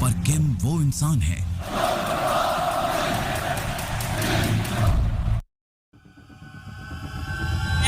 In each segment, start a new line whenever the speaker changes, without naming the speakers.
पर किम वो इंसान है।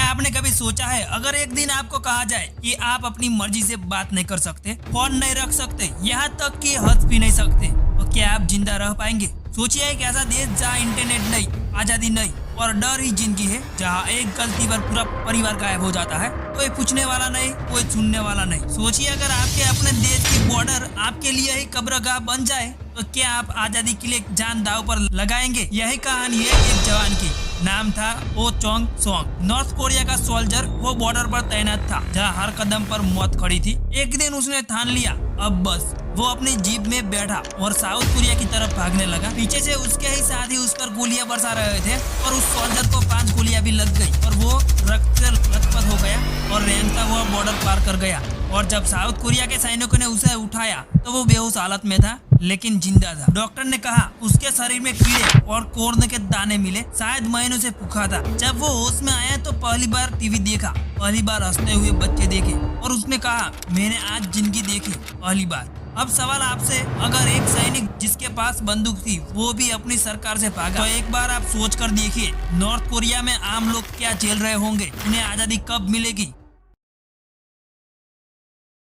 आपने कभी सोचा है अगर एक दिन आपको कहा जाए कि आप अपनी मर्जी से बात नहीं कर सकते, फोन नहीं रख सकते, यहाँ तक कि हंस भी नहीं सकते, तो क्या आप जिंदा रह पाएंगे? सोचिए एक ऐसा देश जहाँ इंटरनेट नहीं, आजादी नहीं और डर ही जिंदगी है, जहाँ एक गलती पर पूरा परिवार गायब हो जाता है, कोई पूछने वाला नहीं, कोई सुनने वाला नहीं। सोचिए अगर आपके अपने देश की बॉर्डर आपके लिए ही कब्रगाह बन जाए तो क्या आप आजादी के लिए जान दांव पर लगाएंगे? यही कहानी है एक जवान की। नाम था ओ चोंग सोंग। नॉर्थ कोरिया का सोल्जर वो बॉर्डर पर तैनात था, जहाँ हर कदम पर मौत खड़ी थी। एक दिन उसने ठान लिया अब बस। वो अपनी जीप में बैठा और साउथ कोरिया की तरफ भागने लगा। पीछे से उसके ही साथी उस पर गोलियां बरसा रहे थे और उस सोल्जर को 5 गोलियां भी लग गई और वो रक्त से लथपथ हो गया और रेंगता हुआ बॉर्डर पार कर गया। और जब साउथ कोरिया के सैनिकों ने उसे उठाया तो वो बेहोश हालत में था, लेकिन जिंदा था। डॉक्टर ने कहा उसके शरीर में कीड़े और कोर्न के दाने मिले, शायद महीनों से भूखा था। जब वो होश में आया तो पहली बार टीवी देखा, पहली बार हंसते हुए बच्चे देखे और उसने कहा मैंने आज जिंदगी देखी पहली बार। अब सवाल आपसे, अगर एक सैनिक जिसके पास बंदूक थी वो भी अपनी सरकार से भागा, तो एक बार आप सोच कर देखिए नॉर्थ कोरिया में आम लोग क्या झेल रहे होंगे, उन्हें आजादी कब मिलेगी?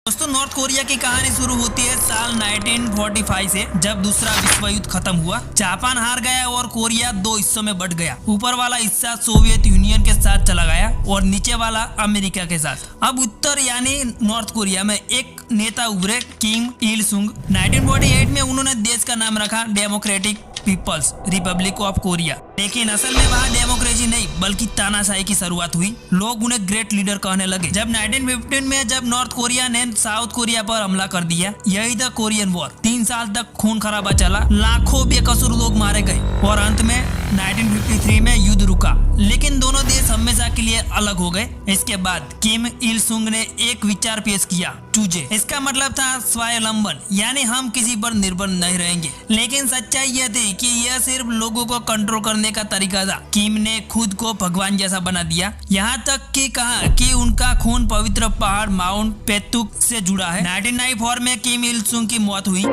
दोस्तों, नॉर्थ कोरिया की कहानी शुरू होती है साल 1945 से, जब दूसरा विश्व युद्ध खत्म हुआ। जापान हार गया और कोरिया 2 हिस्सों में बंट गया। ऊपर वाला हिस्सा सोवियत यूनियन के साथ चला गया और नीचे वाला अमेरिका के साथ। अब उत्तर यानी नॉर्थ कोरिया में एक नेता उभरे, किम इल सुंग। 1948 में उन्होंने देश का नाम रखा democratic people's republic of Korea, लेकिन असल में वहाँ डेमोक्रेसी नहीं बल्कि तानाशाही की शुरुआत हुई। लोग उन्हें ग्रेट लीडर कहने लगे। जब 1915 में जब नॉर्थ कोरिया ने साउथ कोरिया पर हमला कर दिया, यही था कोरियन वॉर। 3 साल तक खून खराबा चला, लाखों बेकसूर लोग मारे गए और अंत में 1953 में युद्ध रुका, लेकिन दोनों देश हमेशा के लिए अलग हो गए। इसके बाद किम इल सुंग ने एक विचार पेश किया, चूजे। इसका मतलब था स्वावलंबन, यानी हम किसी पर निर्भर नहीं रहेंगे। लेकिन सच्चाई यह थी कि यह सिर्फ लोगों को कंट्रोल करने का तरीका था। किम ने खुद को भगवान जैसा बना दिया, यहाँ तक कि कहा कि उनका खून पवित्र पहाड़ माउंट पेतुक से जुड़ा है। 1994 में किम इल सुंग की मौत हुई।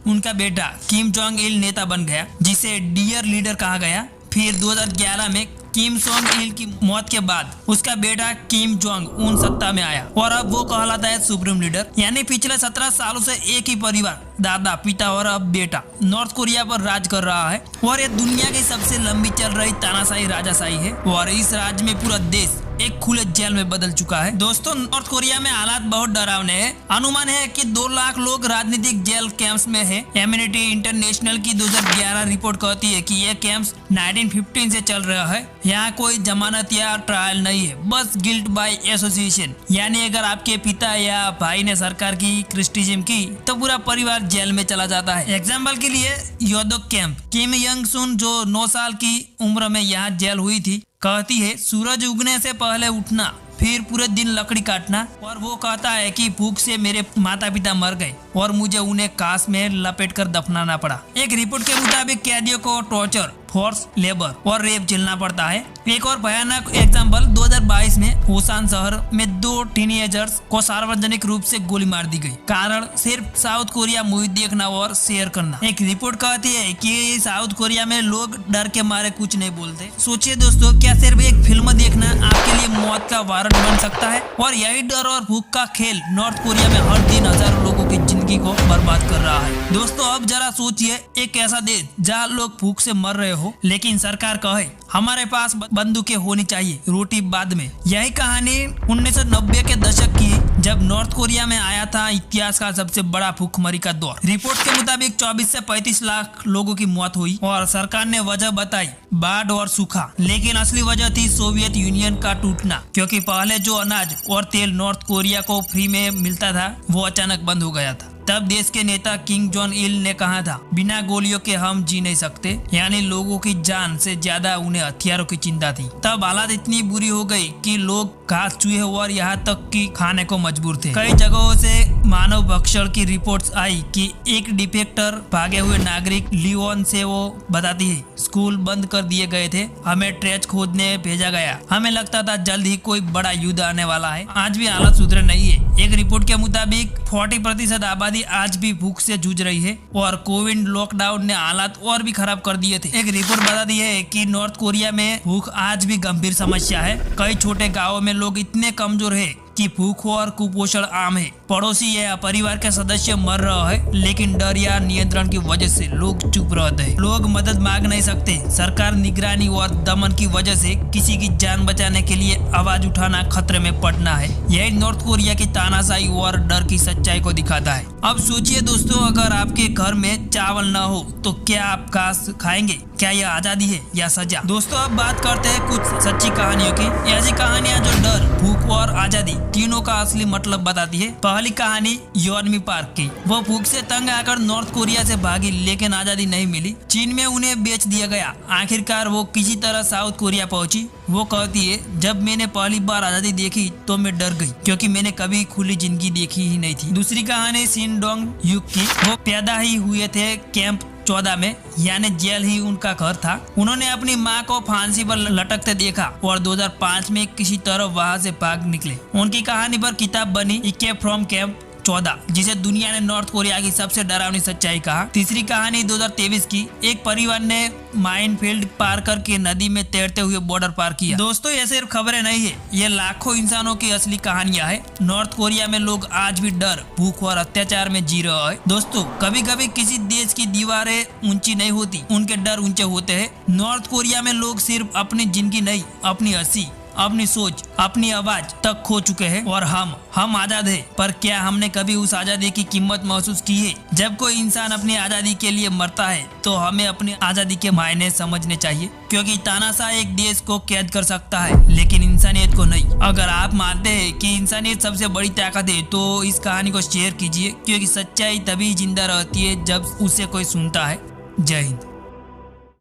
उनका बेटा किम जोंग इल नेता बन गया, जिसे डियर लीडर कहा गया। फिर 2011 में किम जोंग इल की मौत के बाद उसका बेटा किम जोंग उन सत्ता में आया और अब वो कहलाता है सुप्रीम लीडर। यानी पिछले 17 सालों से एक ही परिवार, दादा, पिता और अब बेटा, नॉर्थ कोरिया पर राज कर रहा है और ये दुनिया की सबसे लंबी चल रही तानाशाही राजाशाही है और इस राज्य में पूरा देश एक खुले जेल में बदल चुका है। दोस्तों, नॉर्थ कोरिया में हालात बहुत डरावने हैं। अनुमान है कि 2 लाख लोग राजनीतिक जेल कैंप्स में है। एम्निटी इंटरनेशनल की 2011 रिपोर्ट कहती है कि ये कैंप्स 1915 से चल रहा है। यहाँ कोई जमानत या ट्रायल नहीं है, बस गिल्ट बाय एसोसिएशन। यानी अगर आपके पिता या भाई ने सरकार की क्रिटिसिज्म की तो पूरा परिवार जेल में चला जाता है। एग्जाम्पल के लिए योदोक कैंप, किम यंग सुन जो 9 साल की उम्र में यहाँ जेल हुई थी, कहती है सूरज उगने से पहले उठना, फिर पूरे दिन लकड़ी काटना। और वो कहता है कि भूख से मेरे माता पिता मर गए और मुझे उन्हें कांच में लपेट कर दफनाना पड़ा। एक रिपोर्ट के मुताबिक कैदियों को टॉर्चर, फोर्स लेबर और रेप झेलना पड़ता है। एक और भयानक एग्जाम्पल 2022 में ओसान शहर में 2 टीनेजर्स को सार्वजनिक रूप से गोली मार दी गई, कारण सिर्फ साउथ कोरिया मूवी देखना और शेयर करना। एक रिपोर्ट कहती है कि साउथ कोरिया में लोग डर के मारे कुछ नहीं बोलते। सोचिए दोस्तों, क्या सिर्फ एक फिल्म देखना आपके लिए मौत का वारंट बन सकता है? और यही डर और भूख का खेल नॉर्थ कोरिया में हर दिन हजारों लोगों की जिंदगी को बर्बाद कर रहा है। दोस्तों, अब जरा सोचिए एक ऐसा देश जहाँ लोग भूख से मर रहे हो, लेकिन सरकार कहे हमारे पास बंदूकें होनी चाहिए, रोटी बाद में। यही कहानी 1990 के दशक की, जब नॉर्थ कोरिया में आया था इतिहास का सबसे बड़ा भूखमरी का दौर। रिपोर्ट के मुताबिक 24 से 35 लाख लोगों की मौत हुई और सरकार ने वजह बताई बाढ़ और सूखा, लेकिन असली वजह थी सोवियत यूनियन का टूटना, क्योंकि पहले जो अनाज और तेल नॉर्थ कोरिया को फ्री में मिलता था वो अचानक बंद हो गया था। तब देश के नेता किम जोंग इल ने कहा था, बिना गोलियों के हम जी नहीं सकते। यानी लोगों की जान से ज्यादा उन्हें हथियारों की चिंता थी। तब हालात इतनी बुरी हो गई कि लोग घास, चूहे और यहाँ तक कि खाने को मजबूर थे। कई जगहों से मानव भक्षण की रिपोर्ट्स आई कि एक डिफेक्टर भागे हुए नागरिक लियोन से वो बताती है, स्कूल बंद कर दिए गए थे, हमें ट्रेच खोजने भेजा गया, हमें लगता था जल्द ही कोई बड़ा युद्ध आने वाला है। आज भी हालत सुधरे नहीं है। एक रिपोर्ट के मुताबिक 40% आबादी आज भी भूख से जूझ रही है और कोविड लॉकडाउन ने हालात और भी खराब कर दिए थे। एक रिपोर्ट बताती है कि नॉर्थ कोरिया में भूख आज भी गंभीर समस्या है। कई छोटे गाँवों में लोग इतने कमजोर है कि भूख और कुपोषण आम है। पड़ोसी या परिवार के सदस्य मर रहा है, लेकिन डर या नियंत्रण की वजह से लोग चुप रहते हैं। लोग मदद मांग नहीं सकते। सरकार निगरानी और दमन की वजह से किसी की जान बचाने के लिए आवाज उठाना खतरे में पड़ना है। यही नॉर्थ कोरिया की तानाशाही और डर की सच्चाई को दिखाता है। अब सोचिए दोस्तों, अगर आपके घर में चावल न हो तो क्या आप घास खाएंगे? क्या यह आजादी है या सजा? दोस्तों अब बात करते हैं कुछ सच्ची कहानियों की। ऐसी कहानियां जो डर, भूख और आजादी तीनों का असली मतलब बताती है। पहली कहानी योनमी पार्क की। वो भूख से तंग आकर नॉर्थ कोरिया से भागी, लेकिन आजादी नहीं मिली। चीन में उन्हें बेच दिया गया। आखिरकार वो किसी तरह साउथ कोरिया पहुंची। वो कहती है, जब मैंने पहली बार आजादी देखी तो मैं डर गई, क्योंकि मैंने कभी खुली जिंदगी देखी ही नहीं थी। दूसरी कहानी सिनडोंग युग की। वो पैदा ही हुए थे कैंप 14 में, यानी जेल ही उनका घर था। उन्होंने अपनी माँ को फांसी पर लटकते देखा और 2005 में किसी तरह वहां से भाग निकले। उनकी कहानी पर किताब बनी एस्केप फ्रॉम कैंप 14, जिसे दुनिया ने नॉर्थ कोरिया की सबसे डरावनी सच्चाई कहा। तीसरी कहानी 2023 की। एक परिवार ने माइनफील्ड पार करके नदी में तैरते हुए बॉर्डर पार किया। दोस्तों ये सिर्फ खबरें नहीं है, ये लाखों इंसानों की असली कहानियां है। नॉर्थ कोरिया में लोग आज भी डर, भूख और अत्याचार में जी रहे हैं। दोस्तों कभी कभी किसी देश की दीवारें ऊंची नहीं होती, उनके डर ऊंचे होते हैं। नॉर्थ कोरिया में लोग सिर्फ अपनी जिंदगी नहीं, अपनी हंसी, अपनी सोच, अपनी आवाज तक खो चुके हैं। और हम आजाद हैं, पर क्या हमने कभी उस आजादी की कीमत महसूस की है? जब कोई इंसान अपनी आजादी के लिए मरता है तो हमें अपनी आजादी के मायने समझने चाहिए, क्योंकि तानाशाह एक देश को कैद कर सकता है लेकिन इंसानियत को नहीं। अगर आप मानते हैं कि इंसानियत सबसे बड़ी ताकत है तो इस कहानी को शेयर कीजिए, क्योंकि सच्चाई तभी जिंदा रहती है जब उसे कोई सुनता है। जय हिंद।